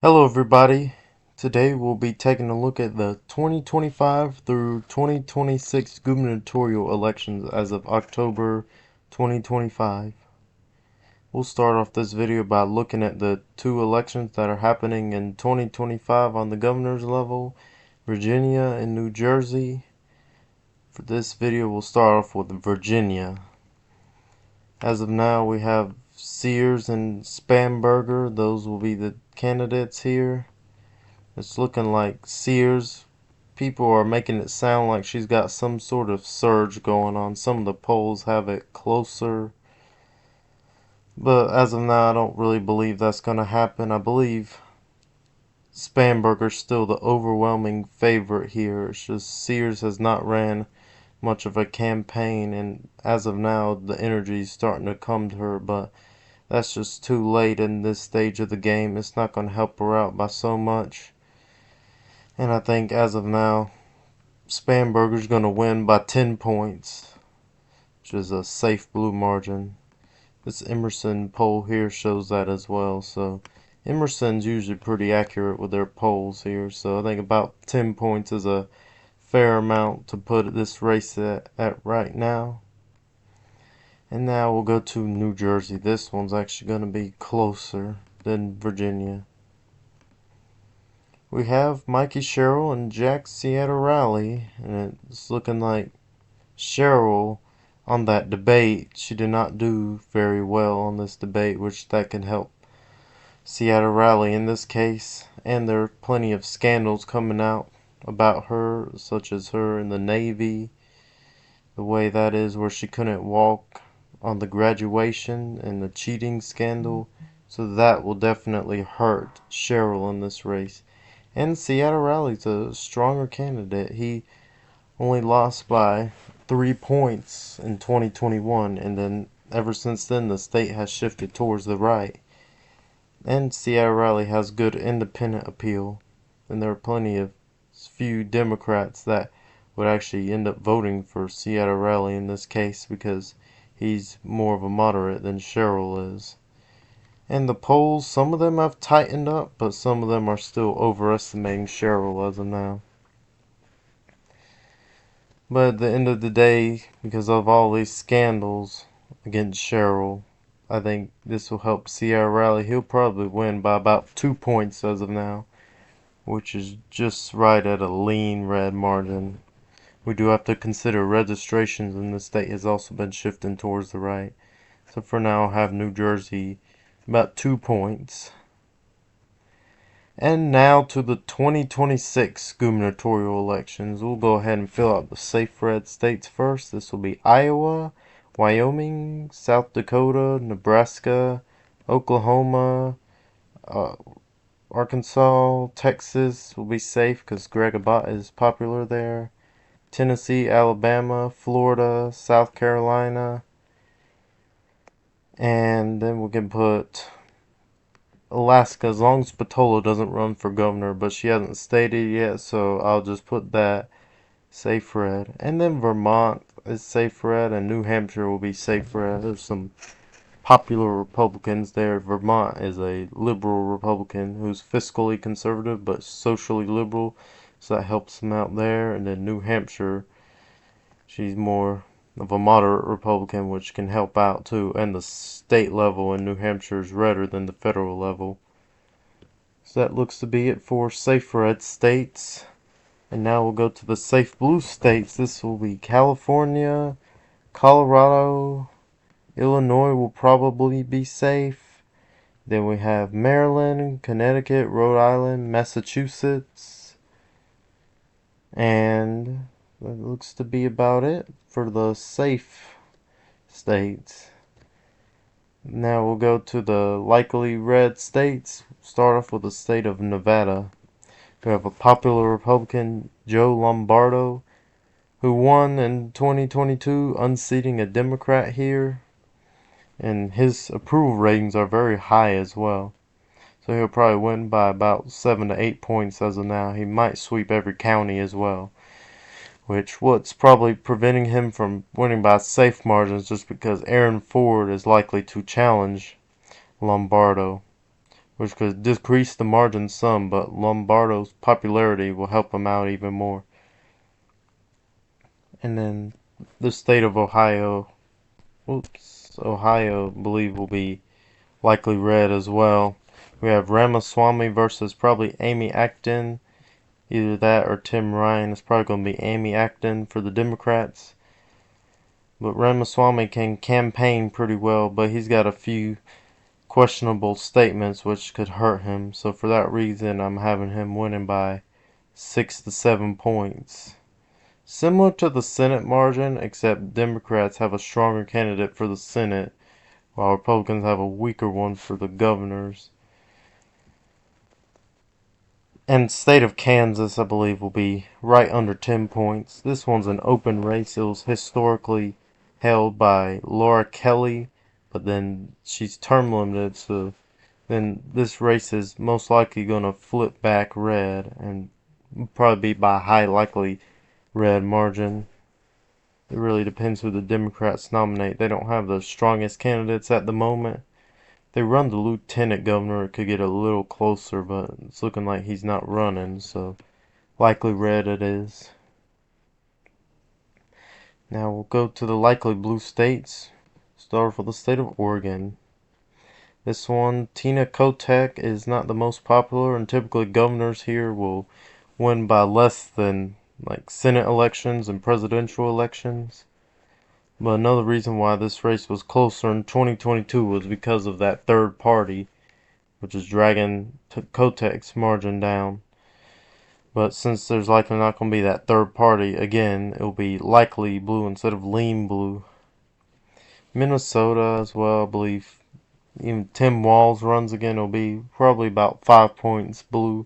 Hello everybody. Today we'll be taking a look at the 2025 through 2026 gubernatorial elections as of October 2025. We'll start off this video by looking at the two elections that are happening in 2025 on the governor's level, Virginia and New Jersey. For this video we'll start off with Virginia. As of now we have Sears and Spamberger. Those will be the candidates here. It's looking like Sears. People are making it sound like she's got some sort of surge going on. Some of the polls have it closer. But as of now, I don't really believe that's going to happen. I believe Spamberger's still the overwhelming favorite here. It's just Sears has not ran much of a campaign, and as of now, the energy is starting to come to her, but that's just too late in this stage of the game. It's not going to help her out by so much. And I think as of now, Spamberger's going to win by 10 points, which is a safe blue margin. This Emerson poll here shows that as well. So Emerson's usually pretty accurate with their polls here. So I think about 10 points is a fair amount to put this race at right now. And now we'll go to New Jersey. This one's actually going to be closer than Virginia. We have Mikey Sherrill and Jack Ciattarelli, and it's looking like Sherrill on that debate, she did not do very well on this debate, which that can help Ciattarelli in this case. And there are plenty of scandals coming out about her, such as her in the Navy, the way that is where she couldn't walk on the graduation, and the cheating scandal. So that will definitely hurt Sherrill in this race. And Ciattarelli's a stronger candidate. He only lost by 3 points in 2021, and then ever since then the state has shifted towards the right. And Ciattarelli has good independent appeal, and there are plenty of few Democrats that would actually end up voting for Ciattarelli in this case because he's more of a moderate than Sherrill is. And the polls, some of them have tightened up, but some of them are still overestimating Sherrill as of now. But at the end of the day, because of all these scandals against Sherrill, I think this will help Ciattarelli. He'll probably win by about 2 points as of now, which is just right at a lean red margin. We do have to consider registrations in the state has also been shifting towards the right. So for now, I'll have New Jersey about 2 points. And now to the 2026 gubernatorial elections. We'll go ahead and fill out the safe red states first. This will be Iowa, Wyoming, South Dakota, Nebraska, Oklahoma, Arkansas, Texas will be safe because Greg Abbott is popular there. Tennessee, Alabama, Florida, South Carolina. And then we can put Alaska, as long as Spatola doesn't run for governor, but she hasn't stated yet, so I'll just put that safe red. And then Vermont is safe red, and New Hampshire will be safe red. There's some popular Republicans there. Vermont is a liberal Republican who's fiscally conservative but socially liberal, so that helps him out there. And then New Hampshire, she's more of a moderate Republican, which can help out too. And the state level in New Hampshire is redder than the federal level. So that looks to be it for safe red states. And now we'll go to the safe blue states. This will be California, Colorado, Illinois will probably be safe. Then we have Maryland, Connecticut, Rhode Island, Massachusetts. And that looks to be about it for the safe states. Now we'll go to the likely red states. Start off with the state of Nevada. We have a popular Republican, Joe Lombardo, who won in 2022, unseating a Democrat here. And his approval ratings are very high as well. So he'll probably win by about 7 to 8 points as of now. He might sweep every county as well, which what's probably preventing him from winning by safe margins just because Aaron Ford is likely to challenge Lombardo. which could decrease the margin some, but Lombardo's popularity will help him out even more. And then the state of Ohio, Ohio, I believe will be likely red as well. We have Ramaswamy versus probably Amy Acton. Either that or Tim Ryan. It's probably going to be Amy Acton for the Democrats. But Ramaswamy can campaign pretty well, but he's got a few questionable statements which could hurt him. So for that reason, I'm having him winning by 6 to 7 points. Similar to the Senate margin, except Democrats have a stronger candidate for the Senate, while Republicans have a weaker one for the governors. And the state of Kansas, I believe, will be right under 10 points. This one's an open race. It was historically held by Laura Kelly, but then she's term limited, so then this race is most likely going to flip back red and probably be by a high likely red margin. It really depends who the Democrats nominate. They don't have the strongest candidates at the moment. They run the lieutenant governor, it could get a little closer, but it's looking like he's not running, so likely red it is. Now we'll go to the likely blue states. Start for the state of Oregon. This one, Tina Kotek is not the most popular, and typically governors here will win by less than like Senate elections and presidential elections. But another reason why this race was closer in 2022 was because of that third party, which is dragging Kotek's margin down. But since there's likely not going to be that third party, again, it'll be likely blue instead of lean blue. Minnesota as well, I believe. Even Tim Walz runs again, it'll be probably about 5 points blue.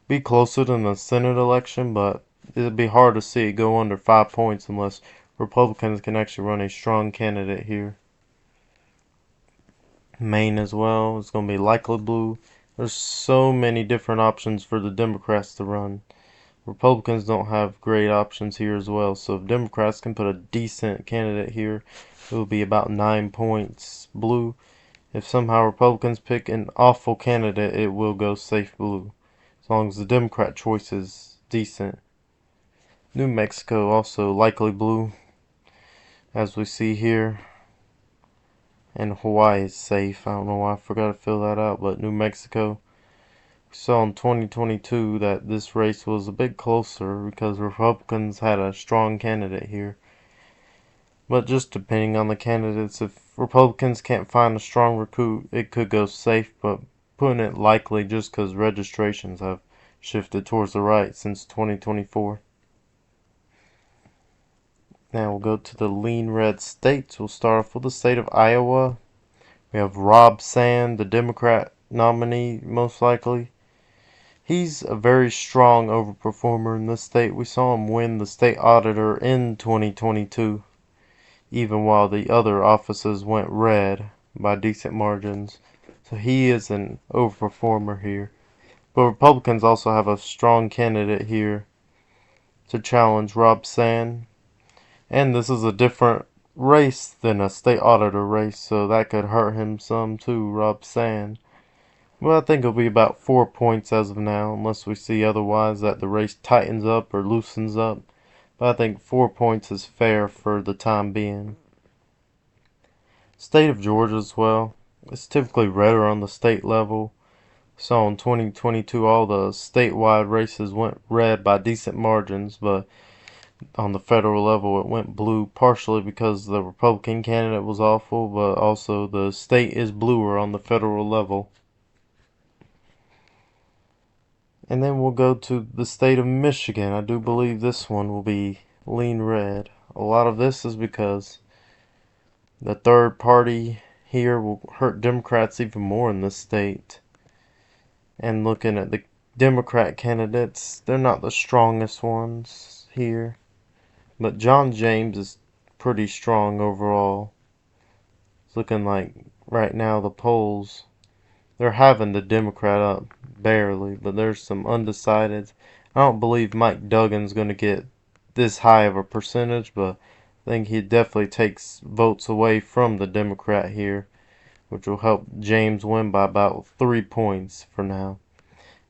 Be closer than the Senate election, but it'd be hard to see it go under 5 points unless Republicans can actually run a strong candidate here. Maine as well, it's going to be likely blue. There's so many different options for the Democrats to run. Republicans don't have great options here as well, so if Democrats can put a decent candidate here, it will be about 9 points blue. If somehow Republicans pick an awful candidate, it will go safe blue, as long as the Democrat choice is decent. New Mexico also likely blue, as we see here. And Hawaii is safe. I don't know why I forgot to fill that out, but New Mexico. We saw in 2022 that this race was a bit closer because Republicans had a strong candidate here. But just depending on the candidates, if Republicans can't find a strong recruit, it could go safe, but putting it likely just because registrations have shifted towards the right since 2024. Now we'll go to the lean red states. We'll start off with the state of Iowa. We have Rob Sand, the Democrat nominee, most likely. He's a very strong overperformer in this state. We saw him win the state auditor in 2022, even while the other offices went red by decent margins. So he is an overperformer here. But Republicans also have a strong candidate here to challenge Rob Sand. And this is a different race than a state auditor race, so that could hurt him some too, Rob Sand. Well, I think it'll be about 4 points as of now, unless we see otherwise that the race tightens up or loosens up. But I think 4 points is fair for the time being. State of Georgia as well. It's typically redder on the state level. So in 2022, all the statewide races went red by decent margins, but on the federal level it went blue, partially because the Republican candidate was awful, but also the state is bluer on the federal level. And then we'll go to the state of Michigan. I do believe this one will be lean red. A lot of this is because the third party here will hurt Democrats even more in this state. And looking at the Democrat candidates, they're not the strongest ones here. But John James is pretty strong overall. It's looking like right now the polls, they're having the Democrat up barely, but there's some undecideds. I don't believe Mike Duggan's going to get this high of a percentage, but I think he definitely takes votes away from the Democrat here, which will help James win by about 3 points for now.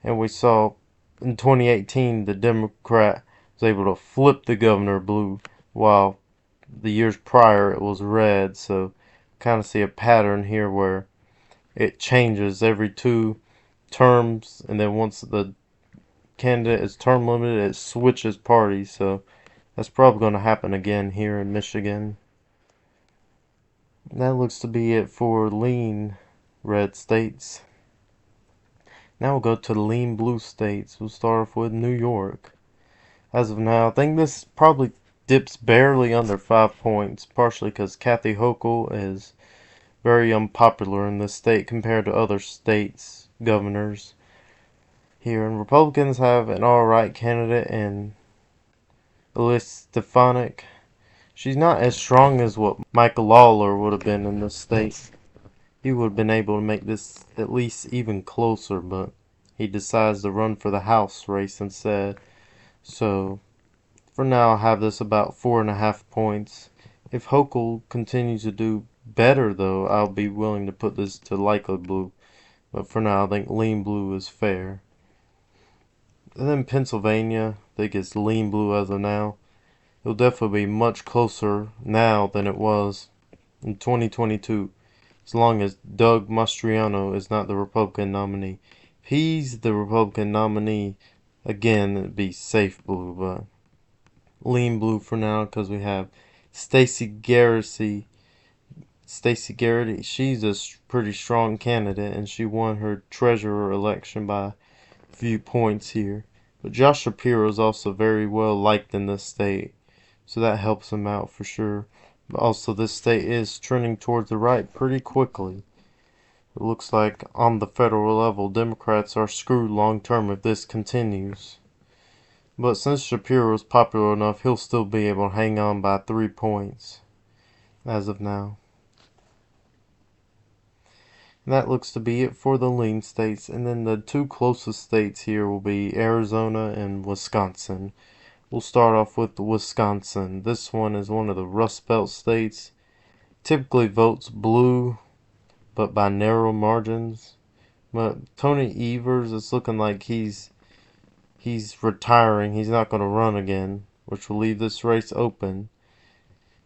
And we saw in 2018 the Democrat was able to flip the governor blue, while the years prior it was red. So kind of see a pattern here where it changes every 2 terms, and then once the candidate is term limited, it switches parties. So that's probably going to happen again here in Michigan. That looks to be it for lean red states. Now we'll go to the lean blue states. We'll start off with New York. As of now, I think this probably dips barely under 5 points, partially because Kathy Hochul is very unpopular in this state compared to other states' governors here. And Republicans have an alright candidate in Elise Stefanik. She's not as strong as what Michael Lawler would have been in this state. He would have been able to make this at least even closer, but he decides to run for the House race instead. So for now, I'll have this about 4.5 points. If Hochul continues to do better, though, I'll be willing to put this to likely blue. But for now, I think lean blue is fair. And then Pennsylvania, I think it's lean blue as of now. It'll definitely be much closer now than it was in 2022. As long as Doug Mastriano is not the Republican nominee. If he's the Republican nominee, again, it'd be safe blue, but lean blue for now because we have Stacey Garrity. She's a pretty strong candidate, and she won her treasurer election by a few points here. But Josh Shapiro is also very well liked in this state, so that helps him out for sure. But also, this state is trending towards the right pretty quickly. It looks like on the federal level, Democrats are screwed long term if this continues. But since Shapiro is popular enough, he'll still be able to hang on by 3 points as of now. And that looks to be it for the lean states. And then the 2 closest states here will be Arizona and Wisconsin. We'll start off with Wisconsin. This one is one of the Rust Belt states. Typically votes blue, but by narrow margins. But Tony Evers, it's looking like he's retiring. He's not going to run again, which will leave this race open.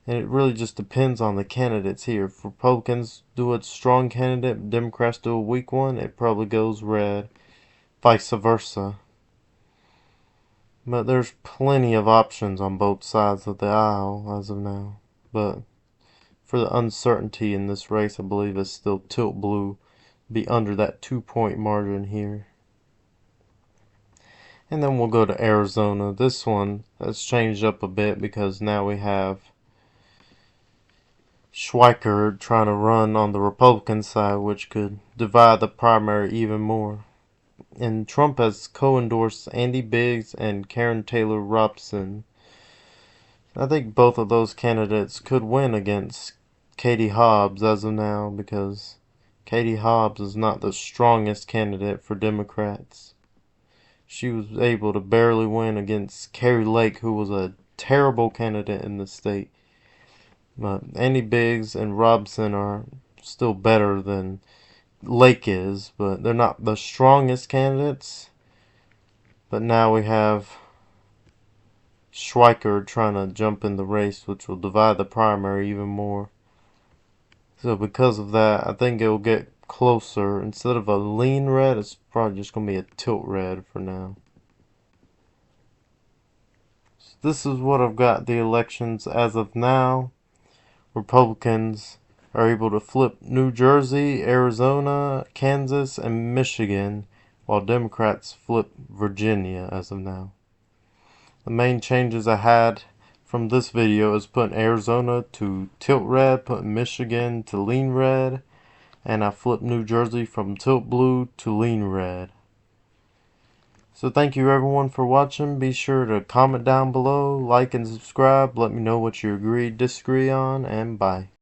And it really just depends on the candidates here. If Republicans do a strong candidate, Democrats do a weak one, it probably goes red. Vice versa. But there's plenty of options on both sides of the aisle as of now. But for the uncertainty in this race, I believe it's still tilt blue. Be under that 2-point margin here. And then we'll go to Arizona. This one has changed up a bit because now we have Schweikert trying to run on the Republican side, which could divide the primary even more. And Trump has co-endorsed Andy Biggs and Karen Taylor Robson. I think both of those candidates could win against Katie Hobbs as of now, because Katie Hobbs is not the strongest candidate for Democrats. She was able to barely win against Kari Lake, who was a terrible candidate in the state. But Andy Biggs and Robson are still better than Lake is, but they're not the strongest candidates. But now we have Schweikert trying to jump in the race, which will divide the primary even more. So because of that, I think it will get closer. Instead of a lean red, it's probably just going to be a tilt red for now. So this is what I've got the elections as of now. Republicans are able to flip New Jersey, Arizona, Kansas, and Michigan, while Democrats flip Virginia as of now. The main changes I had from this video is putting Arizona to tilt red, putting Michigan to lean red, and I flipped New Jersey from tilt blue to lean red. So thank you everyone for watching. Be sure to comment down below, like and subscribe. Let me know what you agree, disagree on, and bye.